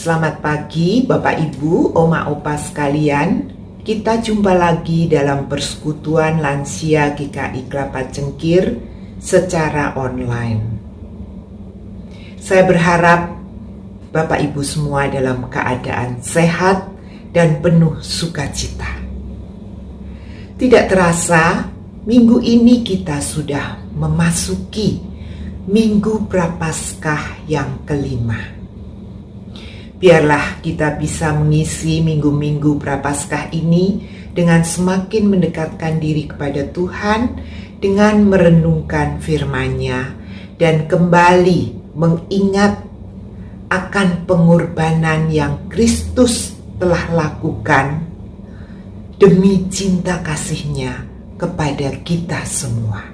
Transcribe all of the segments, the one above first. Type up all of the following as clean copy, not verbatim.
Selamat pagi Bapak Ibu, Oma Opa sekalian. Kita jumpa lagi dalam persekutuan lansia GKI Kelapa Cengkir secara online. Saya berharap Bapak Ibu semua dalam keadaan sehat dan penuh sukacita. Tidak terasa, minggu ini kita sudah memasuki Minggu Prapaskah yang kelima. Biarlah kita bisa mengisi minggu-minggu Prapaskah ini dengan semakin mendekatkan diri kepada Tuhan dengan merenungkan firman-Nya dan kembali mengingat akan pengorbanan yang Kristus telah lakukan demi cinta kasih-Nya kepada kita semua.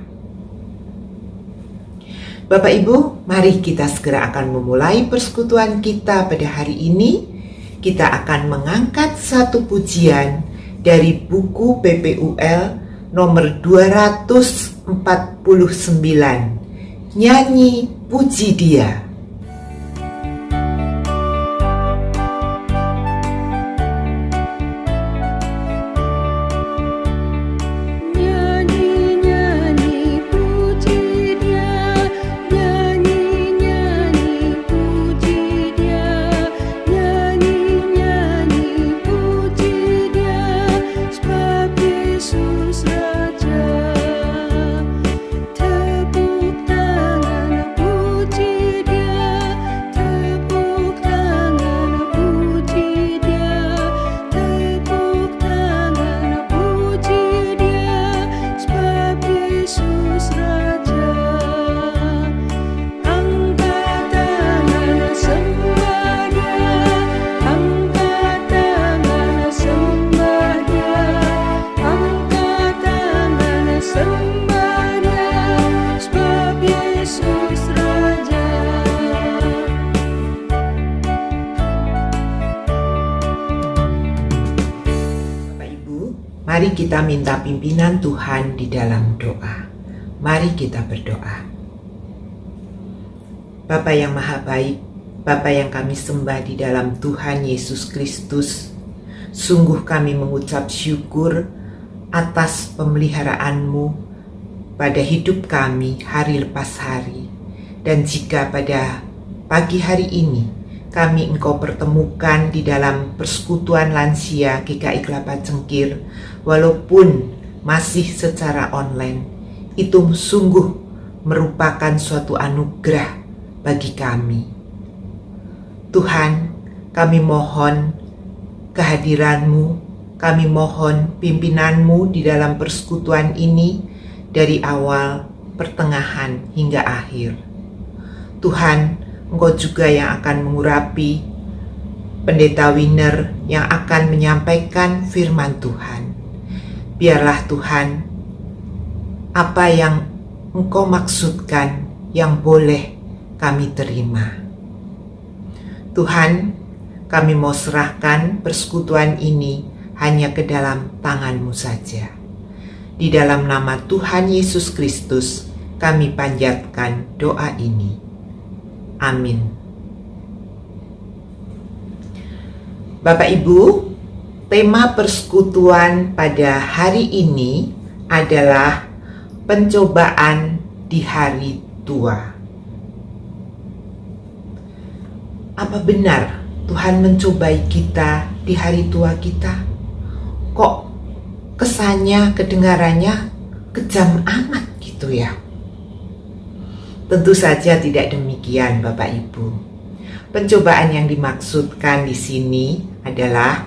Bapak Ibu, mari kita segera akan memulai persekutuan kita pada hari ini. Kita akan mengangkat satu pujian dari buku PPUL nomor 249, Nyanyi Puji Dia. Mari kita minta pimpinan Tuhan di dalam doa. Mari kita berdoa. Bapa yang Maha Baik, Bapa yang kami sembah di dalam Tuhan Yesus Kristus, sungguh kami mengucap syukur atas pemeliharaan-Mu pada hidup kami hari lepas hari. Dan jika pada pagi hari ini kami Engkau pertemukan di dalam persekutuan lansia GKI Kelapa Cengkir, walaupun masih secara online, itu sungguh merupakan suatu anugerah bagi kami. Tuhan, kami mohon kehadiran-Mu, kami mohon pimpinan-Mu di dalam persekutuan ini dari awal, pertengahan, hingga akhir. Tuhan, Engkau juga yang akan mengurapi Pendeta Winner yang akan menyampaikan firman Tuhan. Biarlah Tuhan, apa yang Engkau maksudkan yang boleh kami terima. Tuhan, kami mau serahkan persekutuan ini hanya ke dalam tangan-Mu saja. Di dalam nama Tuhan Yesus Kristus, kami panjatkan doa ini. Amin. Bapak Ibu, tema persekutuan pada hari ini adalah pencobaan di hari tua. Apa benar Tuhan mencobai kita di hari tua kita? Kok kesannya, kedengarannya kejam amat gitu ya? Tentu saja tidak demikian Bapak Ibu. Pencobaan yang dimaksudkan di sini adalah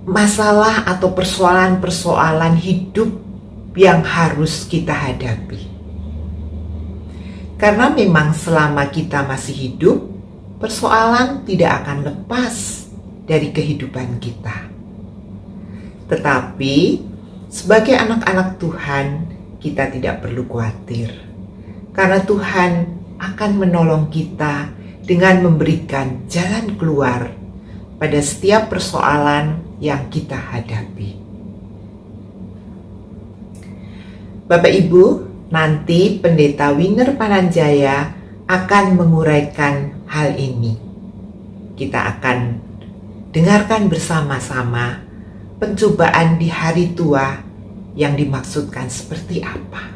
masalah atau persoalan-persoalan hidup yang harus kita hadapi. Karena memang selama kita masih hidup, persoalan tidak akan lepas dari kehidupan kita. Tetapi sebagai anak-anak Tuhan, kita tidak perlu khawatir. Karena Tuhan akan menolong kita dengan memberikan jalan keluar pada setiap persoalan yang kita hadapi. Bapak Ibu, nanti Pendeta Winner Pananjaya akan menguraikan hal ini. kita akan dengarkan bersama-sama pencobaan di hari tua yang dimaksudkan seperti apa.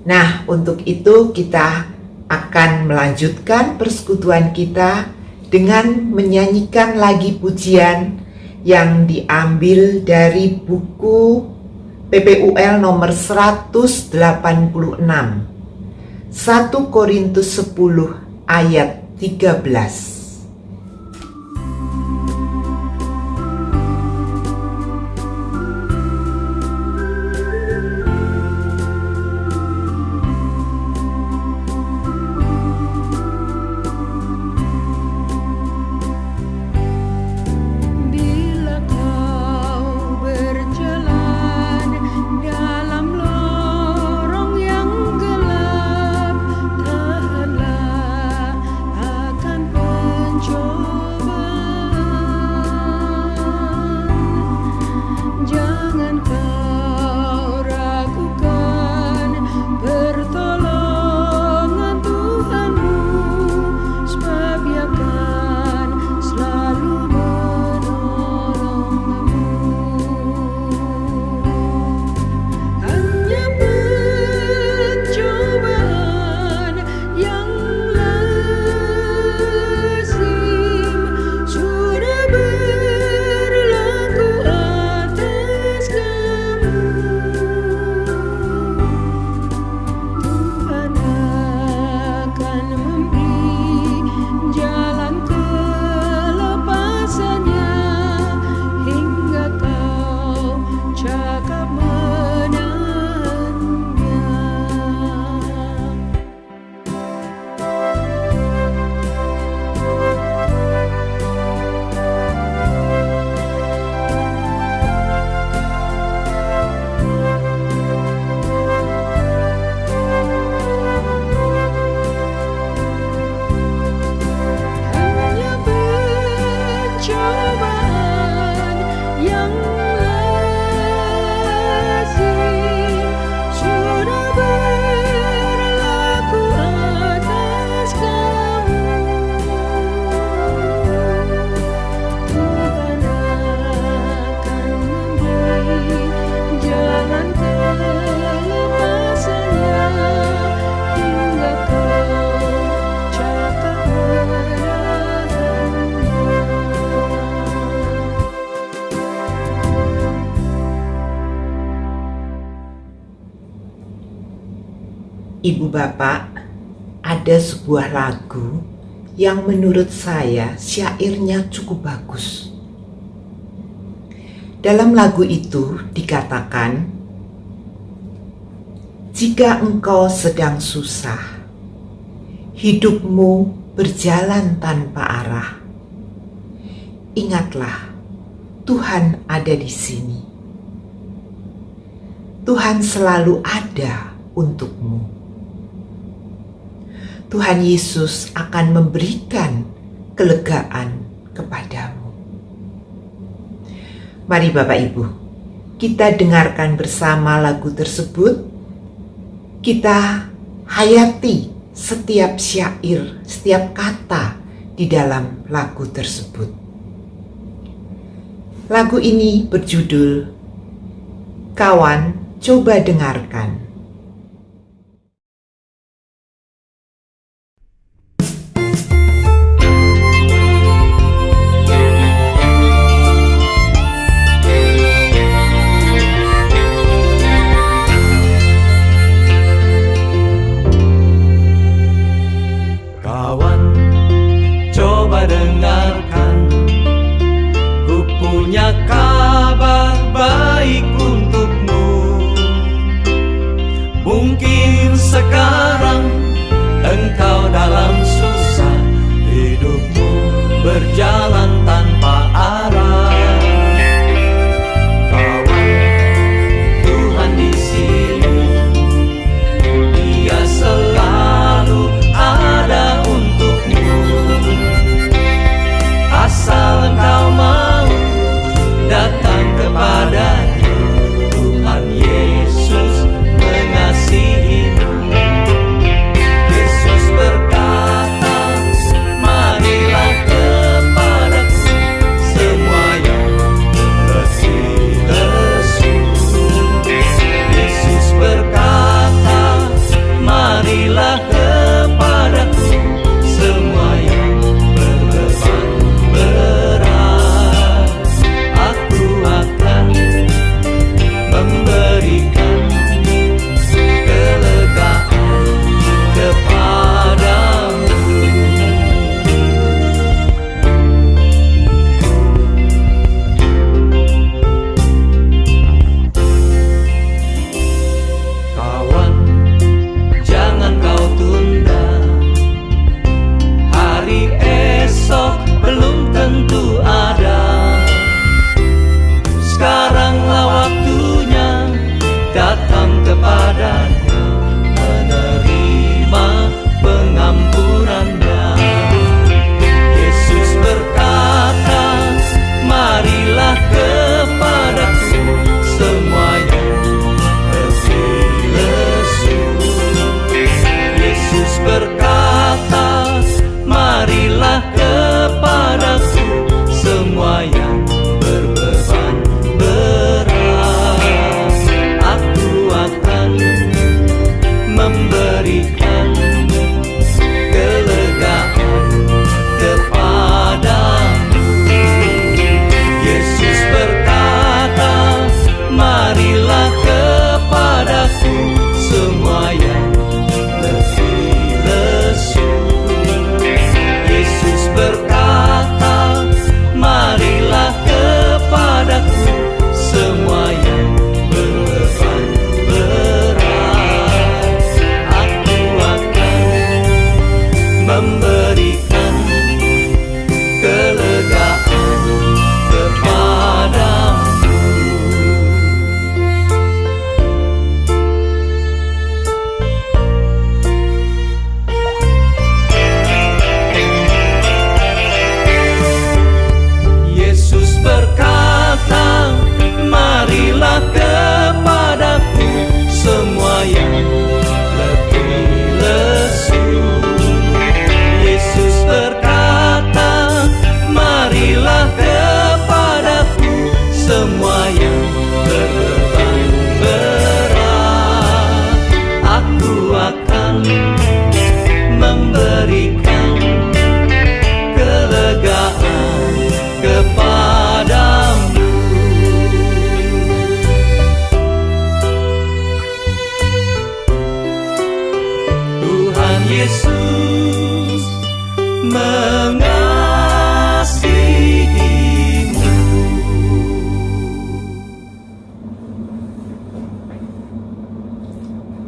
Nah, untuk itu kita akan melanjutkan persekutuan kita dengan menyanyikan lagi pujian yang diambil dari buku PPUL nomor 186, 1 Korintus 10 ayat 13. Ibu bapak, ada sebuah lagu yang menurut saya syairnya cukup bagus. Dalam lagu itu dikatakan, jika engkau sedang susah, hidupmu berjalan tanpa arah, ingatlah Tuhan ada di sini. Tuhan selalu ada untukmu. Tuhan Yesus akan memberikan kelegaan kepadamu. Mari Bapak Ibu, kita dengarkan bersama lagu tersebut. Kita hayati setiap syair, setiap kata di dalam lagu tersebut. Lagu ini berjudul Kawan, Coba Dengarkan. Sekarang engkau dalam susah, hidupmu berjalan tanpa arah. Kawan, Tuhan di sini, Dia selalu ada untukmu. Asal engkau mau datang kepadanya, Tuhan Yesus mengasihimu.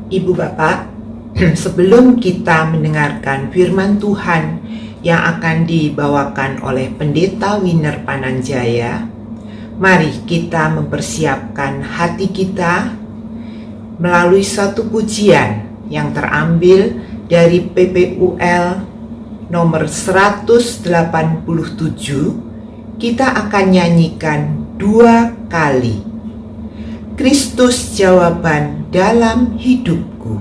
Ibu Bapak, sebelum kita mendengarkan firman Tuhan yang akan dibawakan oleh Pendeta Winner Pananjaya, mari kita mempersiapkan hati kita melalui satu pujian yang terambil dari PPUL nomor 187. Kita akan nyanyikan 2 kali. Kristus jawaban dalam hidupku.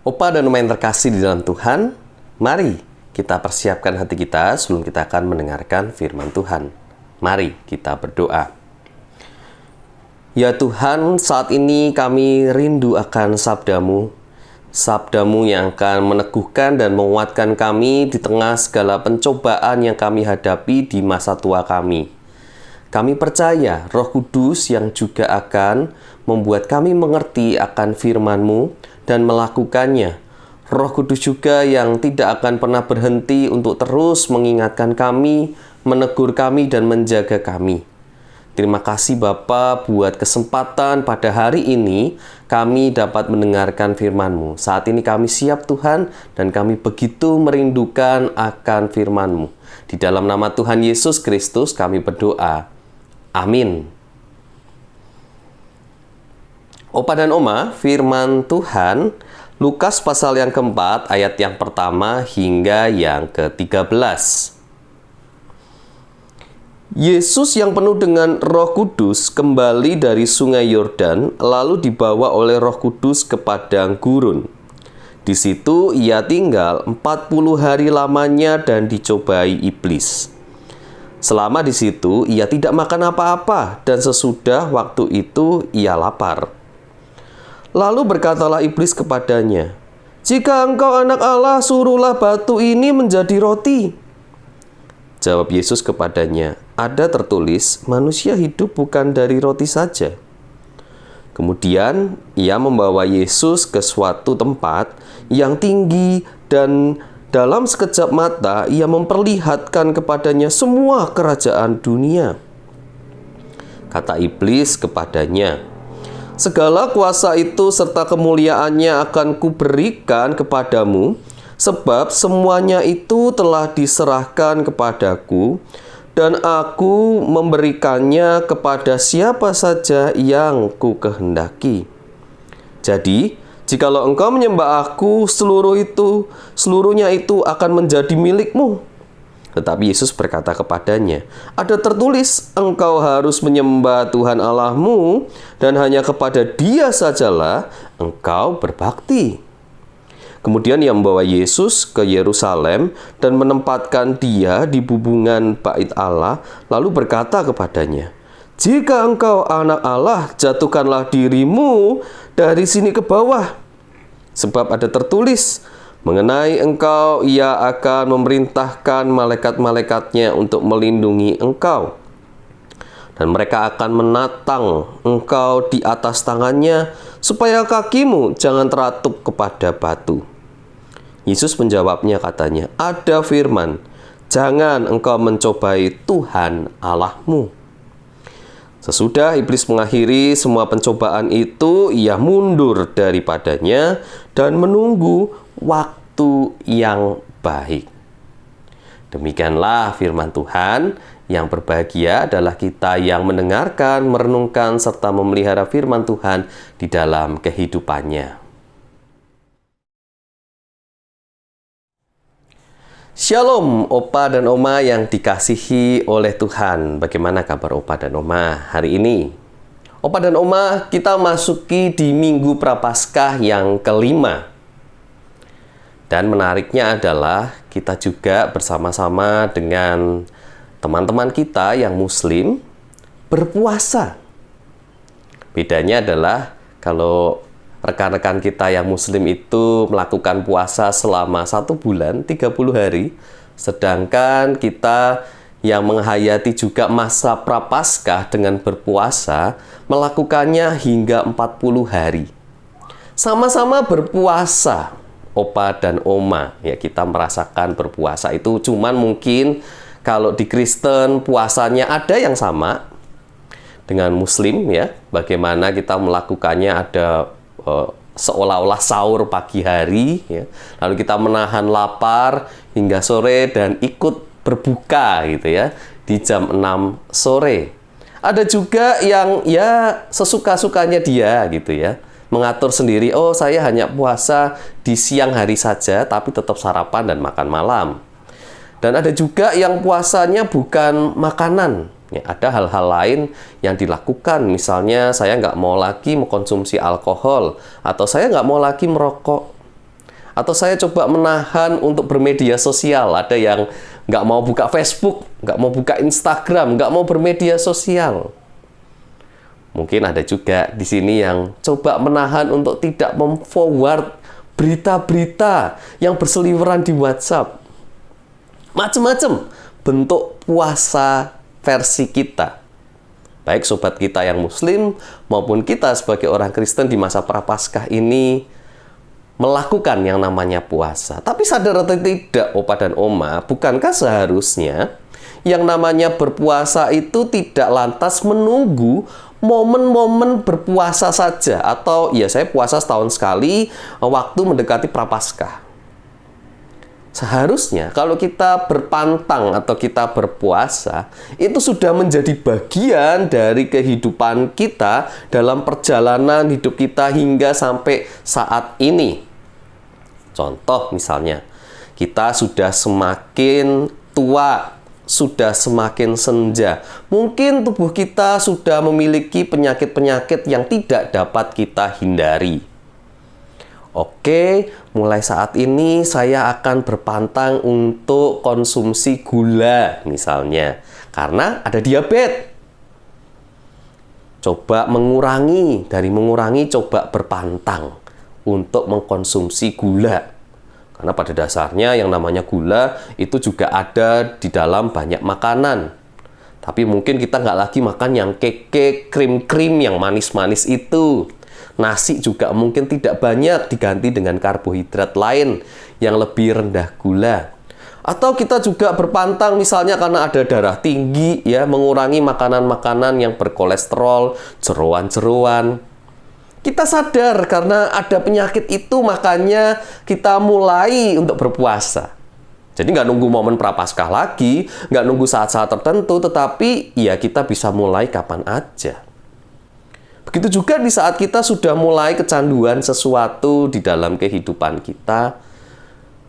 Opa dan Oma yang terkasih di dalam Tuhan, mari kita persiapkan hati kita sebelum kita akan mendengarkan firman Tuhan. Mari kita berdoa. Ya Tuhan, saat ini kami rindu akan sabda-Mu, sabda-Mu yang akan meneguhkan dan menguatkan kami di tengah segala pencobaan yang kami hadapi di masa tua kami. Kami percaya Roh Kudus yang juga akan membuat kami mengerti akan firman-Mu dan melakukannya. Roh Kudus juga yang tidak akan pernah berhenti untuk terus mengingatkan kami, menegur kami, dan menjaga kami. Terima kasih Bapa buat kesempatan pada hari ini kami dapat mendengarkan firman-Mu. Saat ini kami siap Tuhan dan kami begitu merindukan akan firman-Mu. Di dalam nama Tuhan Yesus Kristus kami berdoa. Amin. Opa dan Oma, firman Tuhan Lukas pasal yang keempat, ayat yang pertama hingga yang ke-13. Yesus yang penuh dengan Roh Kudus kembali dari sungai Yordan, lalu dibawa oleh Roh Kudus ke padang gurun. Di situ ia tinggal 40 hari lamanya dan dicobai iblis. Selama di situ ia tidak makan apa-apa dan sesudah waktu itu ia lapar. Lalu berkatalah iblis kepadanya, "Jika engkau anak Allah, suruhlah batu ini menjadi roti." Jawab Yesus kepadanya, "Ada tertulis, manusia hidup bukan dari roti saja." Kemudian ia membawa Yesus ke suatu tempat yang tinggi dan dalam sekejap mata ia memperlihatkan kepadanya semua kerajaan dunia. Kata iblis kepadanya, "Segala kuasa itu serta kemuliaannya akan kuberikan kepadamu, sebab semuanya itu telah diserahkan kepadaku, dan aku memberikannya kepada siapa saja yang ku kehendaki. Jadi, Jikalau engkau menyembah aku, seluruhnya itu akan menjadi milikmu. Tetapi Yesus berkata kepadanya, ada tertulis, engkau harus menyembah Tuhan Allahmu, dan hanya kepada Dia sajalah engkau berbakti. Kemudian ia membawa Yesus ke Yerusalem dan menempatkan Dia di bubungan bait Allah, lalu berkata kepadanya, jika engkau anak Allah, jatuhkanlah dirimu dari sini ke bawah. Sebab ada tertulis, mengenai engkau, ia akan memerintahkan malaikat-malaikatnya untuk melindungi engkau. Dan mereka akan menatang engkau di atas tangannya, supaya kakimu jangan teratup kepada batu. Yesus menjawabnya katanya, ada firman, jangan engkau mencobai Tuhan Allahmu. Sesudah iblis mengakhiri semua pencobaan itu, ia mundur daripadanya dan menunggu waktu yang baik. Demikianlah firman Tuhan. Yang berbahagia adalah kita yang mendengarkan, merenungkan, serta memelihara firman Tuhan di dalam kehidupannya. Shalom Opa dan Oma yang dikasihi oleh Tuhan. Bagaimana kabar Opa dan Oma hari ini? Opa dan Oma, kita masuki di Minggu Prapaskah yang kelima. Dan menariknya adalah kita juga bersama-sama dengan teman-teman kita yang Muslim berpuasa. Bedanya adalah kalau rekan-rekan kita yang Muslim itu melakukan puasa selama 1 bulan, 30 hari. Sedangkan kita yang menghayati juga masa Prapaskah dengan berpuasa, melakukannya hingga 40 hari. Sama-sama berpuasa, Opa dan Oma. Ya, kita merasakan berpuasa itu, cuman mungkin kalau di Kristen puasanya ada yang sama dengan Muslim, ya. Bagaimana kita melakukannya ada seolah-olah sahur pagi hari, ya. Lalu kita menahan lapar hingga sore dan ikut berbuka gitu ya di jam 6 sore. Ada juga yang ya sesuka-sukanya dia gitu ya, mengatur sendiri, oh saya hanya puasa di siang hari saja tapi tetap sarapan dan makan malam. Dan ada juga yang puasanya bukan makanan, ya, ada hal-hal lain yang dilakukan. Misalnya saya nggak mau lagi mengkonsumsi alkohol, atau saya nggak mau lagi merokok, atau saya coba menahan untuk bermedia sosial. Ada yang nggak mau buka Facebook, nggak mau buka Instagram, nggak mau bermedia sosial. Mungkin ada juga di sini yang coba menahan untuk tidak mem-forward berita-berita yang berseliweran di WhatsApp. Macam-macam bentuk puasa versi kita. Baik sobat kita yang Muslim maupun kita sebagai orang Kristen di masa Prapaskah ini melakukan yang namanya puasa. Tapi sadar atau tidak, Opa dan Oma, bukankah seharusnya yang namanya berpuasa itu tidak lantas menunggu momen-momen berpuasa saja, atau ya saya puasa setahun sekali waktu mendekati Prapaskah. Seharusnya kalau kita berpantang atau kita berpuasa, itu sudah menjadi bagian dari kehidupan kita dalam perjalanan hidup kita hingga sampai saat ini. Contoh misalnya, kita sudah semakin tua, sudah semakin senja. Mungkin tubuh kita sudah memiliki penyakit-penyakit yang tidak dapat kita hindari. Oke, mulai saat ini saya akan berpantang untuk konsumsi gula misalnya, karena ada diabetes. Coba mengurangi, dari mengurangi coba berpantang untuk mengkonsumsi gula. Karena pada dasarnya yang namanya gula itu juga ada di dalam banyak makanan. Tapi mungkin kita nggak lagi makan yang keke, krim-krim, yang manis-manis itu. Nasi juga mungkin tidak banyak, diganti dengan karbohidrat lain yang lebih rendah gula. Atau kita juga berpantang misalnya karena ada darah tinggi, ya, mengurangi makanan-makanan yang berkolesterol, jeroan-jeroan. Kita sadar karena ada penyakit itu, makanya kita mulai untuk berpuasa. Jadi nggak nunggu momen Prapaskah lagi, nggak nunggu saat-saat tertentu, tetapi ya kita bisa mulai kapan aja. Begitu juga di saat kita sudah mulai kecanduan sesuatu di dalam kehidupan kita,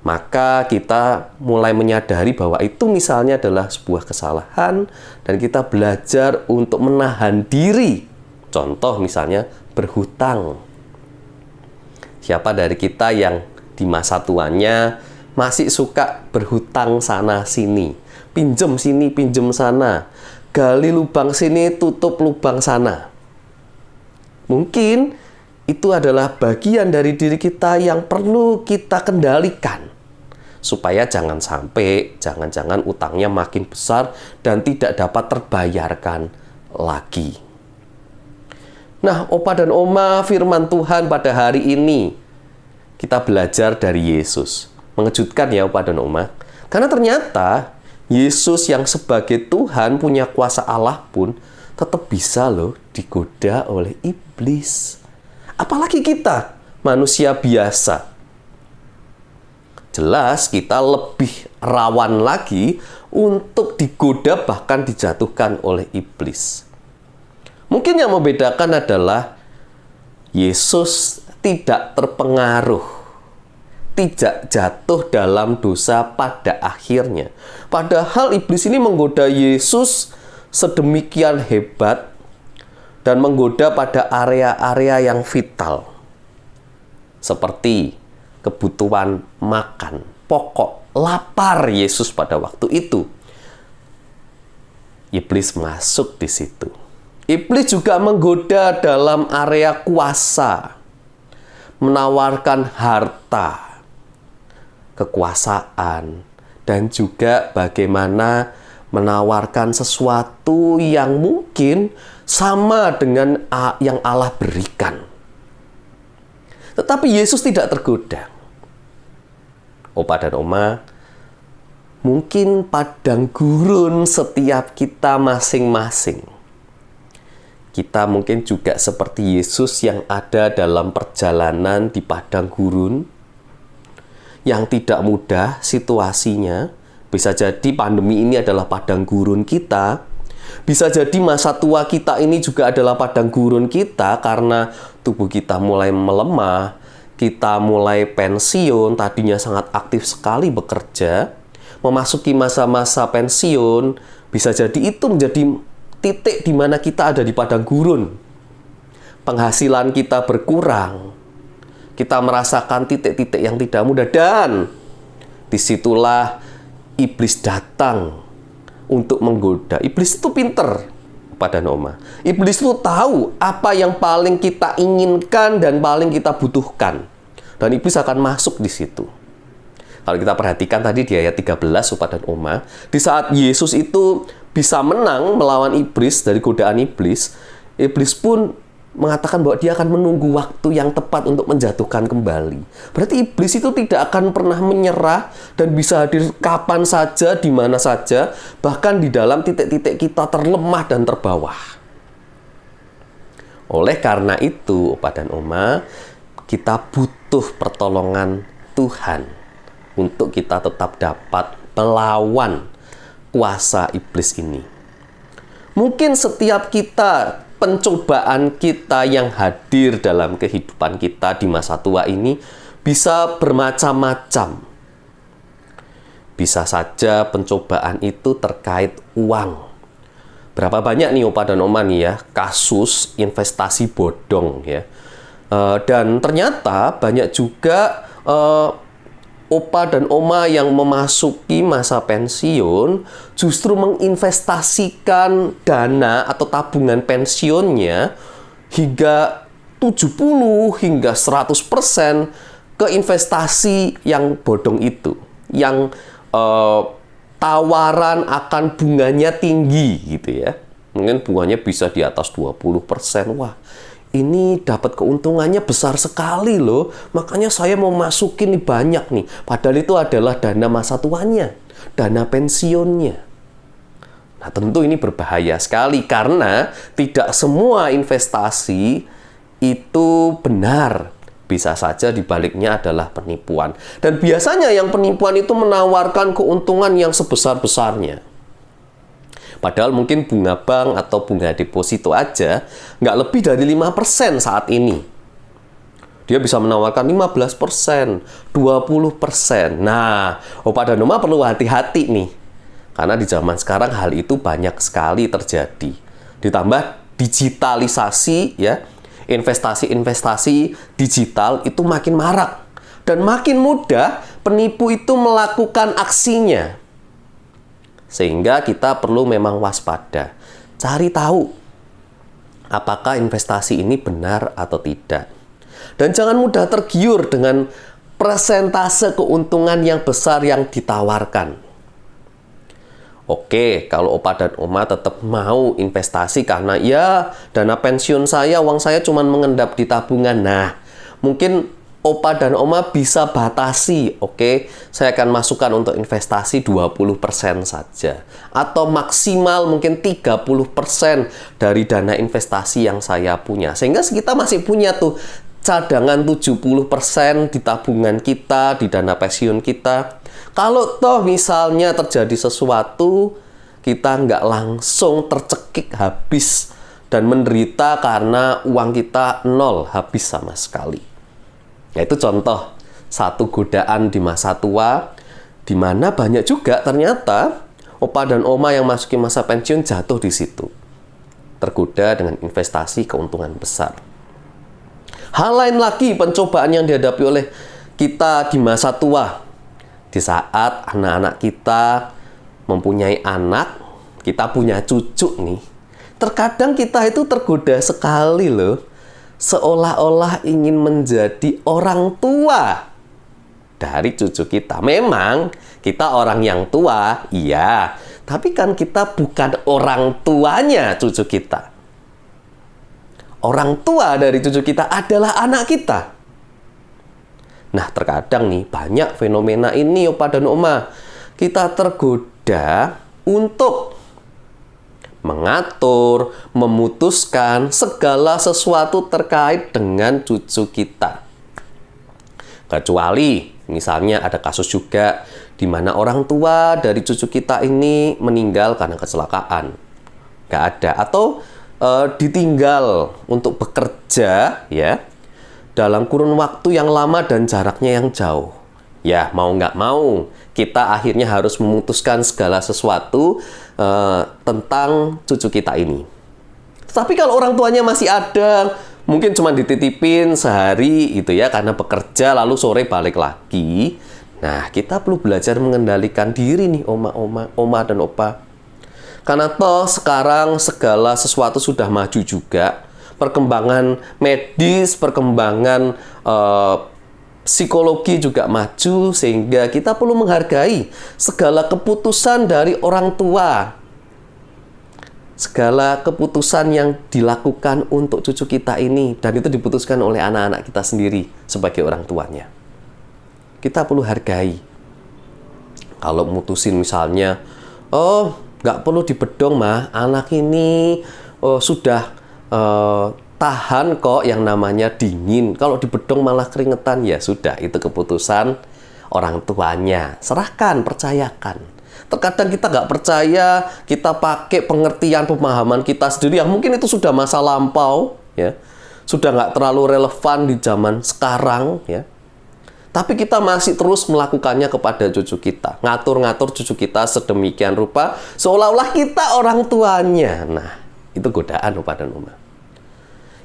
maka kita mulai menyadari bahwa itu misalnya adalah sebuah kesalahan dan kita belajar untuk menahan diri. Contoh misalnya berhutang. Siapa dari kita yang di masa tuanya masih suka berhutang sana sini, pinjem sini, pinjem sana, gali lubang sini, tutup lubang sana. Mungkin itu adalah bagian dari diri kita yang perlu kita kendalikan supaya jangan sampai jangan-jangan utangnya makin besar dan tidak dapat terbayarkan lagi. Nah, Opa dan Oma, firman Tuhan pada hari ini kita belajar dari Yesus. Mengejutkan ya Opa dan Oma, karena ternyata Yesus yang sebagai Tuhan punya kuasa Allah pun tetap bisa loh digoda oleh iblis. Apalagi kita, manusia biasa. Jelas kita lebih rawan lagi untuk digoda bahkan dijatuhkan oleh iblis. Mungkin yang membedakan adalah Yesus tidak terpengaruh, tidak jatuh dalam dosa pada akhirnya. Padahal iblis ini menggoda Yesus sedemikian hebat dan menggoda pada area-area yang vital seperti kebutuhan makan pokok, lapar Yesus pada waktu itu. Iblis masuk di situ. Iblis juga menggoda dalam area kuasa, menawarkan harta, kekuasaan, dan juga bagaimana menawarkan sesuatu yang mungkin sama dengan yang Allah berikan. Tetapi Yesus tidak tergoda. Opa dan Oma, mungkin padang gurun setiap kita masing-masing. Kita mungkin juga seperti Yesus yang ada dalam perjalanan di padang gurun, yang tidak mudah situasinya. Bisa jadi pandemi ini adalah padang gurun kita. Bisa jadi masa tua kita ini juga adalah padang gurun kita karena tubuh kita mulai melemah, kita mulai pensiun, tadinya sangat aktif sekali bekerja, memasuki masa-masa pensiun, bisa jadi itu menjadi titik di mana kita ada di padang gurun. Penghasilan kita berkurang, kita merasakan titik-titik yang tidak mudah, dan disitulah iblis datang untuk menggoda. Iblis itu pinter, Pada Oma. Iblis itu tahu apa yang paling kita inginkan dan paling kita butuhkan. Dan iblis akan masuk di situ. Kalau kita perhatikan tadi di ayat 13, Sobat dan Oma, di saat Yesus itu bisa menang melawan iblis dari godaan iblis, iblis pun mengatakan bahwa dia akan menunggu waktu yang tepat untuk menjatuhkan kembali. Berarti iblis itu tidak akan pernah menyerah dan bisa hadir kapan saja, di mana saja, bahkan di dalam titik-titik kita terlemah dan terbawah. Oleh karena itu, Opa dan Oma, kita butuh pertolongan Tuhan untuk kita tetap dapat melawan kuasa iblis ini. Mungkin setiap kita, pencobaan kita yang hadir dalam kehidupan kita di masa tua ini bisa bermacam-macam. Bisa saja pencobaan itu terkait uang. Berapa banyak nih Opa dan Oma nih ya, kasus investasi bodong ya. Dan ternyata banyak juga Opa dan Oma yang memasuki masa pensiun justru menginvestasikan dana atau tabungan pensiunnya hingga 70 hingga 100% ke investasi yang bodong itu, yang tawaran akan bunganya tinggi gitu ya. Mungkin bunganya bisa di atas 20%. Wah, ini dapat keuntungannya besar sekali loh. Makanya saya mau masukin nih banyak nih. Padahal itu adalah dana masa tuanya, dana pensiunnya. Nah, tentu ini berbahaya sekali karena tidak semua investasi itu benar. Bisa saja dibaliknya adalah penipuan. Dan biasanya yang penipuan itu menawarkan keuntungan yang sebesar-besarnya. Padahal mungkin bunga bank atau bunga deposito aja nggak lebih dari 5% saat ini. Dia bisa menawarkan 15%, 20%. Nah, Opa dan Oma perlu hati-hati nih. Karena di zaman sekarang hal itu banyak sekali terjadi. Ditambah digitalisasi, ya, investasi-investasi digital itu makin marak. Dan makin mudah penipu itu melakukan aksinya. Sehingga kita perlu memang waspada. Cari tahu apakah investasi ini benar atau tidak. Dan jangan mudah tergiur dengan persentase keuntungan yang besar yang ditawarkan. Oke, kalau Opa dan Oma tetap mau investasi karena ya dana pensiun saya, uang saya cuma mengendap di tabungan. Nah, mungkin Opa dan Oma bisa batasi. Oke, saya akan masukkan untuk investasi 20% saja. Atau maksimal mungkin 30% dari dana investasi yang saya punya. Sehingga kita masih punya tuh cadangan 70% di tabungan kita, di dana pensiun kita. Kalau toh misalnya terjadi sesuatu, kita nggak langsung tercekik habis dan menderita karena uang kita nol, habis sama sekali. Ya, itu contoh satu godaan di masa tua, di mana banyak juga ternyata Opa dan Oma yang masuki masa pensiun jatuh di situ. Tergoda dengan investasi keuntungan besar. Hal lain lagi pencobaan yang dihadapi oleh kita di masa tua. Di saat anak-anak kita mempunyai anak, kita punya cucu nih. Terkadang kita itu tergoda sekali loh. Seolah-olah ingin menjadi orang tua dari cucu kita. Memang kita orang yang tua, iya. Tapi kan kita bukan orang tuanya cucu kita. Orang tua dari cucu kita adalah anak kita. Nah, terkadang nih banyak fenomena ini Opa dan Oma. Kita tergoda untuk mengatur, memutuskan segala sesuatu terkait dengan cucu kita. Kecuali misalnya ada kasus juga di mana orang tua dari cucu kita ini meninggal karena kecelakaan. Nggak ada. Atau ditinggal untuk bekerja ya dalam kurun waktu yang lama dan jaraknya yang jauh. Ya, mau nggak mau, kita akhirnya harus memutuskan segala sesuatu tentang cucu kita ini. Tapi kalau orang tuanya masih ada, mungkin cuma dititipin sehari gitu ya, karena bekerja lalu sore balik lagi. Nah, kita perlu belajar mengendalikan diri nih, Oma dan Opa. Karena toh sekarang segala sesuatu sudah maju juga. Perkembangan medis, perkembangan psikologi juga maju, sehingga kita perlu menghargai segala keputusan dari orang tua. Segala keputusan yang dilakukan untuk cucu kita ini, dan itu diputuskan oleh anak-anak kita sendiri sebagai orang tuanya. Kita perlu hargai. Kalau mutusin misalnya, nggak perlu dibedong mah, anak ini sudah tahan kok yang namanya dingin. Kalau dibedong malah keringetan, ya sudah, itu keputusan orang tuanya. Serahkan, percayakan. Terkadang kita nggak percaya, kita pakai pengertian pemahaman kita sendiri yang mungkin itu sudah masa lampau, ya, sudah nggak terlalu relevan di zaman sekarang, ya. Tapi kita masih terus melakukannya kepada cucu kita. Ngatur-ngatur cucu kita sedemikian rupa, seolah-olah kita orang tuanya. Nah, itu godaan Opa dan Oma.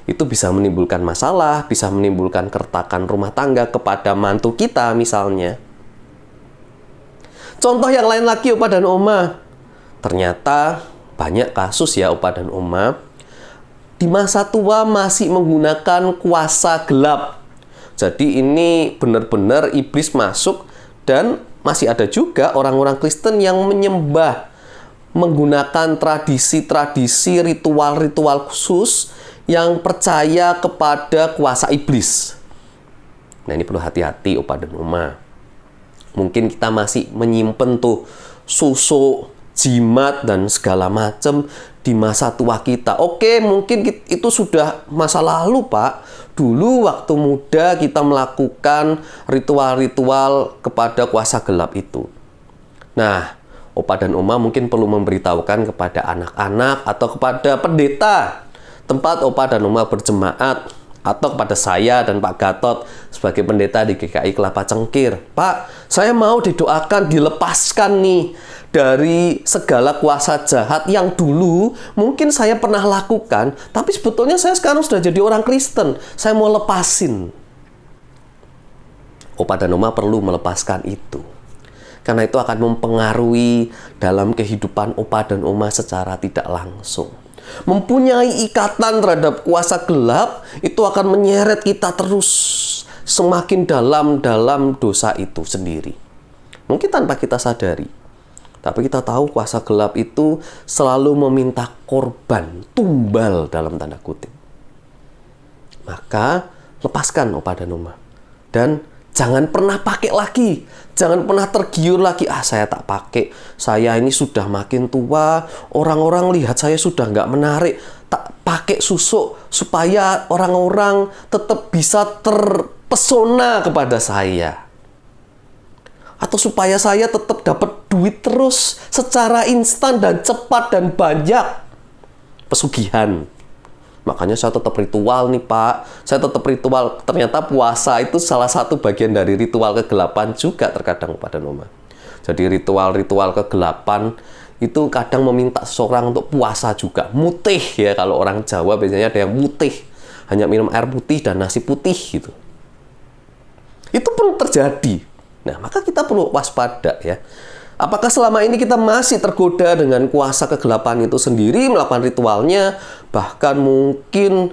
Itu bisa menimbulkan masalah, bisa menimbulkan keretakan rumah tangga kepada mantu kita misalnya. Contoh yang lain lagi Opa dan Oma. Ternyata banyak kasus ya Opa dan Oma. Di masa tua masih menggunakan kuasa gelap. Jadi ini benar-benar iblis masuk, dan masih ada juga orang-orang Kristen yang menyembah menggunakan tradisi-tradisi, ritual-ritual khusus yang percaya kepada kuasa iblis. Nah, ini perlu hati-hati Opa dan Oma. Mungkin kita masih menyimpen tuh susuk, jimat, dan segala macam di masa tua kita. Oke, mungkin itu sudah masa lalu, Pak. Dulu waktu muda kita melakukan ritual-ritual kepada kuasa gelap itu. Nah, Opa dan Oma mungkin perlu memberitahukan kepada anak-anak atau kepada pendeta tempat Opa dan Oma berjemaat, atau kepada saya dan Pak Gatot sebagai pendeta di GKI Kelapa Cengkir. Pak, saya mau didoakan dilepaskan nih dari segala kuasa jahat yang dulu mungkin saya pernah lakukan, tapi sebetulnya saya sekarang sudah jadi orang Kristen. Saya mau lepasin. Opa dan Oma perlu melepaskan itu. Karena itu akan mempengaruhi dalam kehidupan Opa dan Oma secara tidak langsung. Mempunyai ikatan terhadap kuasa gelap itu akan menyeret kita terus semakin dalam dosa itu sendiri. Mungkin tanpa kita sadari. Tapi kita tahu kuasa gelap itu selalu meminta korban, tumbal dalam tanda kutip. Maka lepaskan Opa dan Oma. Dan jangan pernah pakai lagi. Jangan pernah tergiur lagi. Saya tak pakai. Saya ini sudah makin tua. Orang-orang lihat saya sudah nggak menarik. Tak pakai susuk supaya orang-orang tetap bisa terpesona kepada saya. Atau supaya saya tetap dapat duit terus secara instan dan cepat dan banyak. Pesugihan. Makanya saya tetap ritual nih Pak. Saya tetap ritual. Ternyata puasa itu salah satu bagian dari ritual kegelapan juga terkadang pada Oma. Jadi ritual-ritual kegelapan itu kadang meminta seseorang untuk puasa juga. Mutih ya, kalau orang Jawa biasanya ada yang mutih. Hanya minum air putih dan nasi putih gitu. Itu pun terjadi. Nah, maka kita perlu waspada ya. Apakah selama ini kita masih tergoda dengan kuasa kegelapan itu sendiri, melakukan ritualnya, bahkan mungkin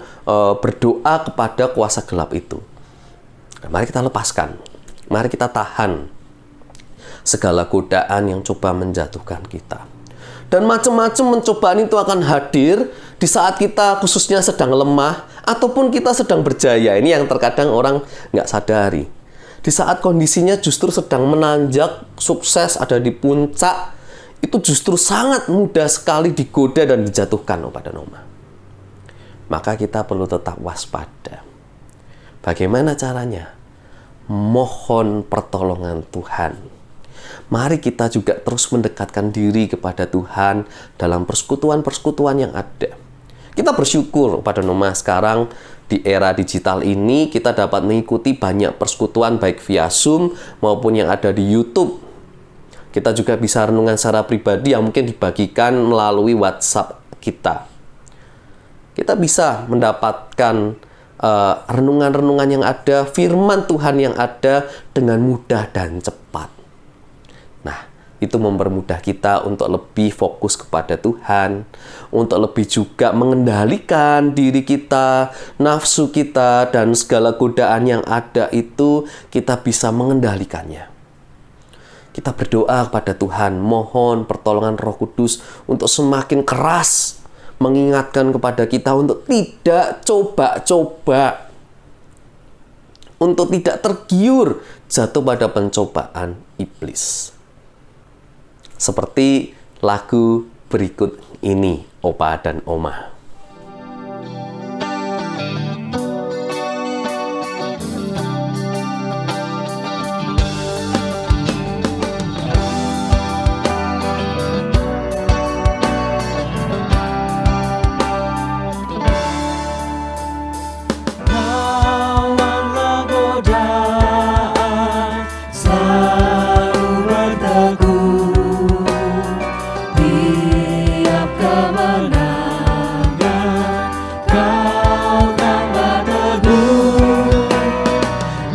berdoa kepada kuasa gelap itu? Nah, mari kita lepaskan. Mari kita tahan segala godaan yang coba menjatuhkan kita. Dan macam-macam pencobaan itu akan hadir di saat kita khususnya sedang lemah, ataupun kita sedang berjaya. Ini yang terkadang orang nggak sadari. Di saat kondisinya justru sedang menanjak, sukses, ada di puncak, itu justru sangat mudah sekali digoda dan dijatuhkan Opa dan Oma. Maka kita perlu tetap waspada. Bagaimana caranya? Mohon pertolongan Tuhan. Mari kita juga terus mendekatkan diri kepada Tuhan dalam persekutuan-persekutuan yang ada. Kita bersyukur Opa dan Oma sekarang di era digital ini kita dapat mengikuti banyak persekutuan baik via Zoom maupun yang ada di YouTube. Kita juga bisa renungan secara pribadi yang mungkin dibagikan melalui WhatsApp kita. Kita bisa mendapatkan renungan-renungan yang ada, firman Tuhan yang ada dengan mudah dan cepat. Nah, itu mempermudah kita untuk lebih fokus kepada Tuhan, untuk lebih juga mengendalikan diri kita, nafsu kita, dan segala godaan yang ada itu kita bisa mengendalikannya. Kita berdoa kepada Tuhan, mohon pertolongan Roh Kudus untuk semakin keras mengingatkan kepada kita untuk tidak coba-coba, untuk tidak tergiur jatuh pada pencobaan iblis. Seperti lagu berikut ini, Opa dan Oma. Lawanlah godaan, selalu berteguh. Tiap kemenangan kau tambah teguh.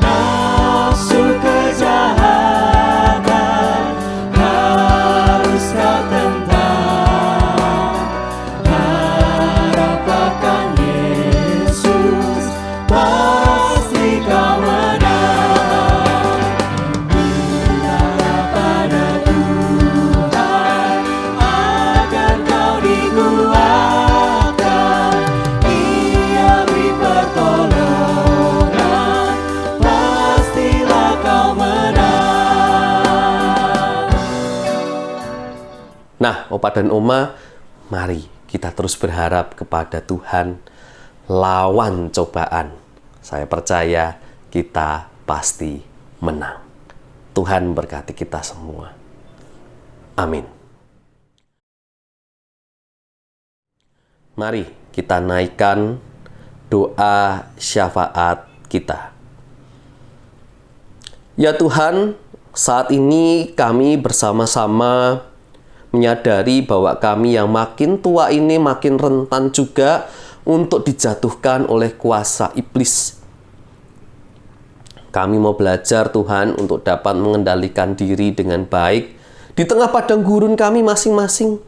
Nafsu kejahatan harus kau tentang. Harap akan Yesus, pasti kau menang. Berharap pada Tuhan agar kau dikuatkan. Ia beri pertolongan, pastilah kau menang. Nah, Opa dan Oma, mari kita terus berharap kepada Tuhan, lawan cobaan. Saya percaya kita pasti menang. Tuhan berkati kita semua. Amin. Mari kita naikkan doa syafaat kita. Ya Tuhan, saat ini kami bersama-sama menyadari bahwa kami yang makin tua ini makin rentan juga untuk dijatuhkan oleh kuasa iblis. Kami mau belajar Tuhan untuk dapat mengendalikan diri dengan baik di tengah padang gurun kami masing-masing.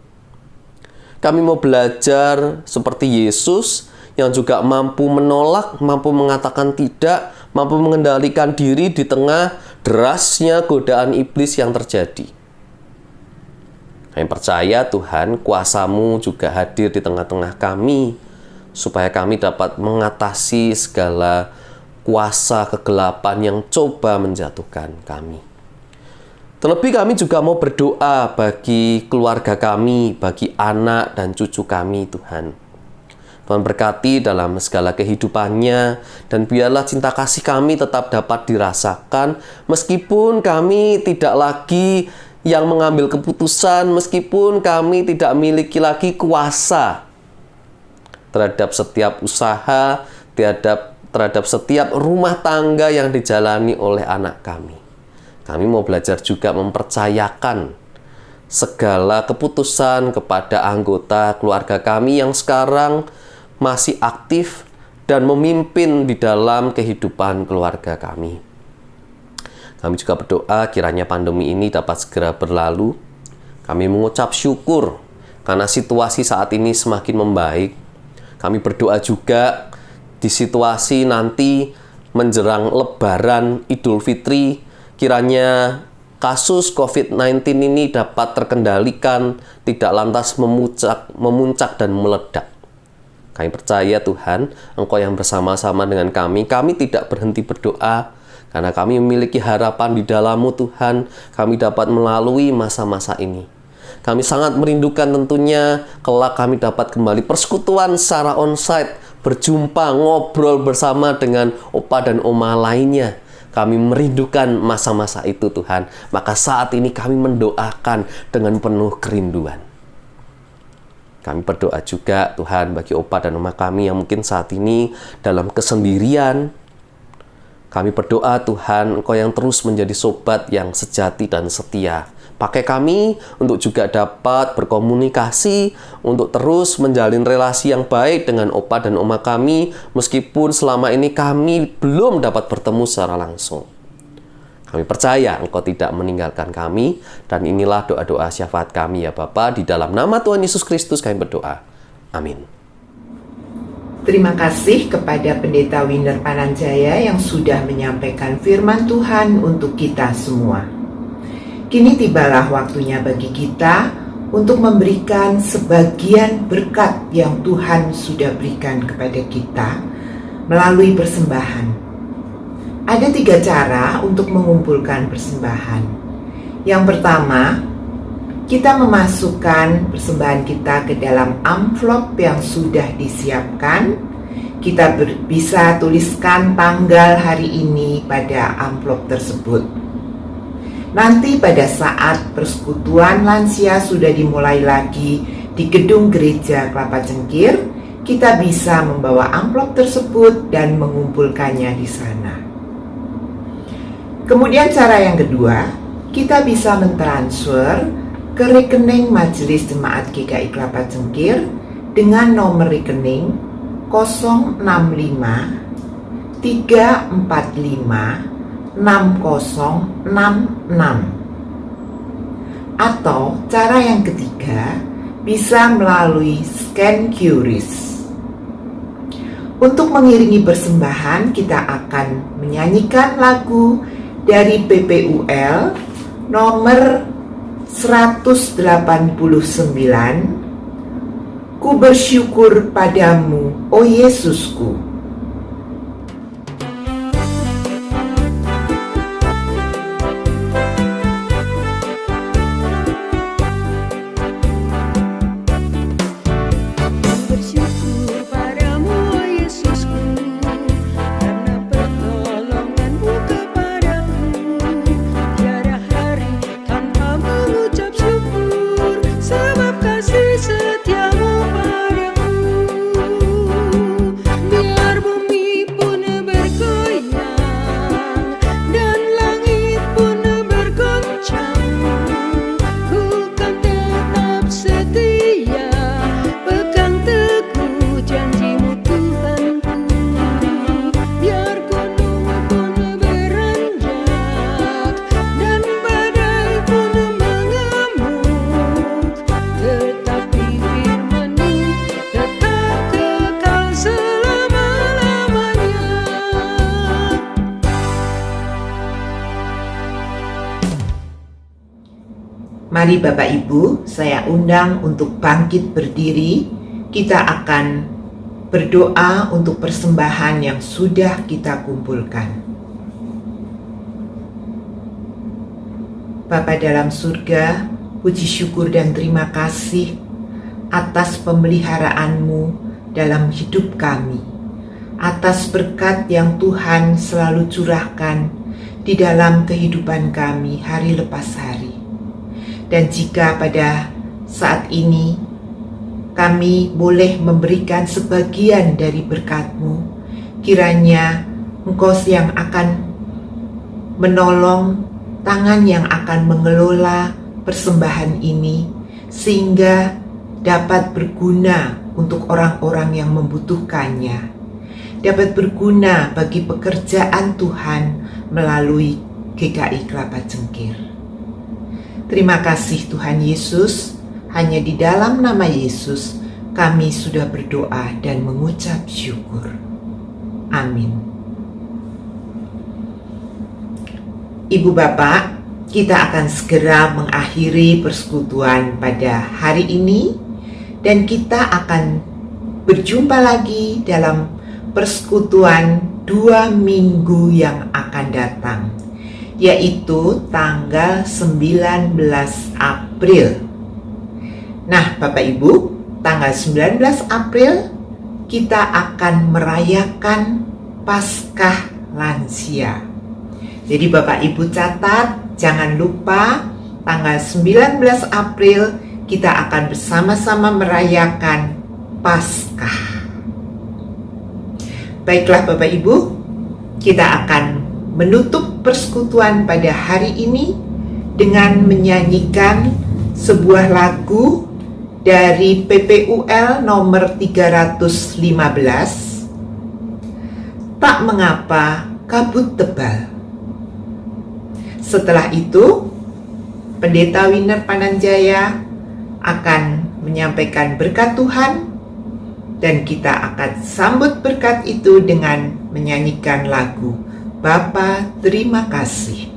Kami mau belajar seperti Yesus yang juga mampu menolak, mampu mengatakan tidak, mampu mengendalikan diri di tengah derasnya godaan iblis yang terjadi. Kami percaya Tuhan, kuasa-Mu juga hadir di tengah-tengah kami, supaya kami dapat mengatasi segala kuasa kegelapan yang coba menjatuhkan kami. Terlebih kami juga mau berdoa bagi keluarga kami, bagi anak dan cucu kami, Tuhan. Tuhan berkati dalam segala kehidupannya, dan biarlah cinta kasih kami tetap dapat dirasakan, meskipun kami tidak lagi yang mengambil keputusan, meskipun kami tidak memiliki lagi kuasa terhadap setiap usaha, terhadap setiap rumah tangga yang dijalani oleh anak kami. Kami mau belajar juga mempercayakan segala keputusan kepada anggota keluarga kami yang sekarang masih aktif dan memimpin di dalam kehidupan keluarga kami. Kami juga berdoa kiranya pandemi ini dapat segera berlalu. Kami mengucap syukur karena situasi saat ini semakin membaik. Kami berdoa juga di situasi nanti menjelang Lebaran Idul Fitri, kiranya kasus COVID-19 ini dapat terkendalikan, tidak lantas memuncak dan meledak. Kami percaya Tuhan, Engkau yang bersama-sama dengan kami tidak berhenti berdoa, karena kami memiliki harapan di dalam-Mu Tuhan, kami dapat melalui masa-masa ini. Kami sangat merindukan tentunya kelak kami dapat kembali persekutuan secara onsite, berjumpa, ngobrol bersama dengan opa dan oma lainnya. Kami merindukan masa-masa itu Tuhan. Maka saat ini kami mendoakan dengan penuh kerinduan. Kami berdoa juga Tuhan bagi opa dan oma kami yang mungkin saat ini dalam kesendirian. Kami berdoa Tuhan, Engkau yang terus menjadi sobat yang sejati dan setia. Pakai kami untuk juga dapat berkomunikasi, untuk terus menjalin relasi yang baik dengan opa dan oma kami, meskipun selama ini kami belum dapat bertemu secara langsung. Kami percaya Engkau tidak meninggalkan kami, dan inilah doa-doa syafaat kami ya Bapa, di dalam nama Tuhan Yesus Kristus kami berdoa. Amin. Terima kasih kepada Pendeta Winner Pananjaya yang sudah menyampaikan firman Tuhan untuk kita semua. Kini tibalah waktunya bagi kita untuk memberikan sebagian berkat yang Tuhan sudah berikan kepada kita melalui persembahan. Ada 3 cara untuk mengumpulkan persembahan. Yang pertama, kita memasukkan persembahan kita ke dalam amplop yang sudah disiapkan. Kita bisa tuliskan tanggal hari ini pada amplop tersebut. Nanti pada saat persekutuan lansia sudah dimulai lagi di gedung gereja Kelapa Cengkir, kita bisa membawa amplop tersebut dan mengumpulkannya di sana. Kemudian cara yang kedua, kita bisa mentransfer ke rekening Majelis Jemaat GKI Kelapa Cengkir dengan nomor rekening 065 345 6066. Atau cara yang ketiga, bisa melalui scan QRIS. Untuk mengiringi persembahan, kita akan menyanyikan lagu dari PPUL nomor 189, Ku bersyukur padamu, oh Yesusku. Sebab kasih setiamu padaku. Mari Bapak Ibu, saya undang untuk bangkit berdiri. Kita akan berdoa untuk persembahan yang sudah kita kumpulkan. Bapa dalam surga, puji syukur dan terima kasih atas pemeliharaan-Mu dalam hidup kami, atas berkat yang Tuhan selalu curahkan di dalam kehidupan kami hari lepas hari. Dan jika pada saat ini kami boleh memberikan sebagian dari berkat-Mu, kiranya Engkau yang akan menolong, tangan yang akan mengelola persembahan ini sehingga dapat berguna untuk orang-orang yang membutuhkannya, dapat berguna bagi pekerjaan Tuhan melalui GKI Kelapa Cengkir. Terima kasih Tuhan Yesus, hanya di dalam nama Yesus kami sudah berdoa dan mengucap syukur. Amin. Ibu Bapak, kita akan segera mengakhiri persekutuan pada hari ini dan kita akan berjumpa lagi dalam persekutuan 2 minggu yang akan datang, yaitu tanggal 19 April. Nah, Bapak Ibu, tanggal 19 April kita akan merayakan Paskah Lansia. Jadi Bapak Ibu catat, jangan lupa tanggal 19 April kita akan bersama-sama merayakan Paskah. Baiklah Bapak Ibu, kita akan menutup persekutuan pada hari ini dengan menyanyikan sebuah lagu dari PPUL nomor 315, Tak Mengapa Kabut Tebal. Setelah itu, Pendeta Winner Pananjaya akan menyampaikan berkat Tuhan dan kita akan sambut berkat itu dengan menyanyikan lagu Bapa Terima Kasih.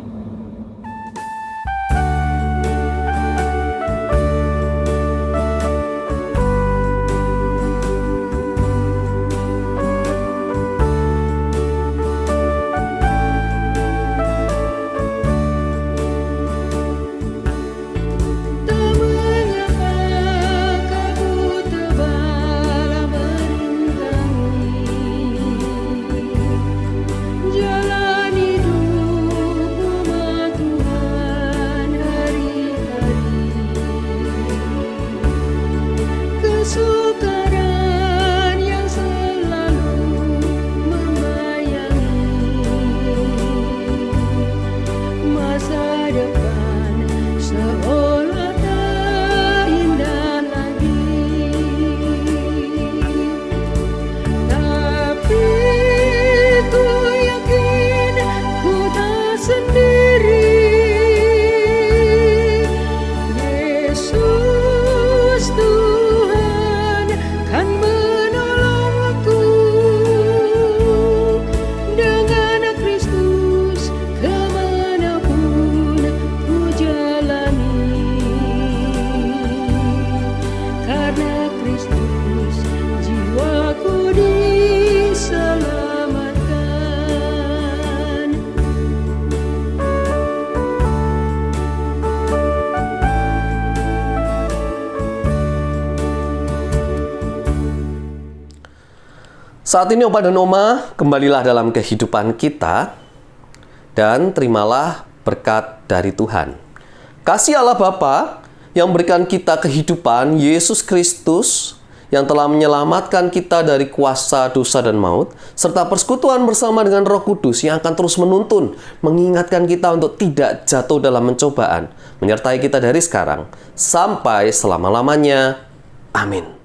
Saat ini Opa dan Oma, kembalilah dalam kehidupan kita dan terimalah berkat dari Tuhan. Kasih Allah Bapa yang berikan kita kehidupan, Yesus Kristus yang telah menyelamatkan kita dari kuasa dosa dan maut, serta persekutuan bersama dengan Roh Kudus yang akan terus menuntun, mengingatkan kita untuk tidak jatuh dalam pencobaan, menyertai kita dari sekarang sampai selama-lamanya. Amin.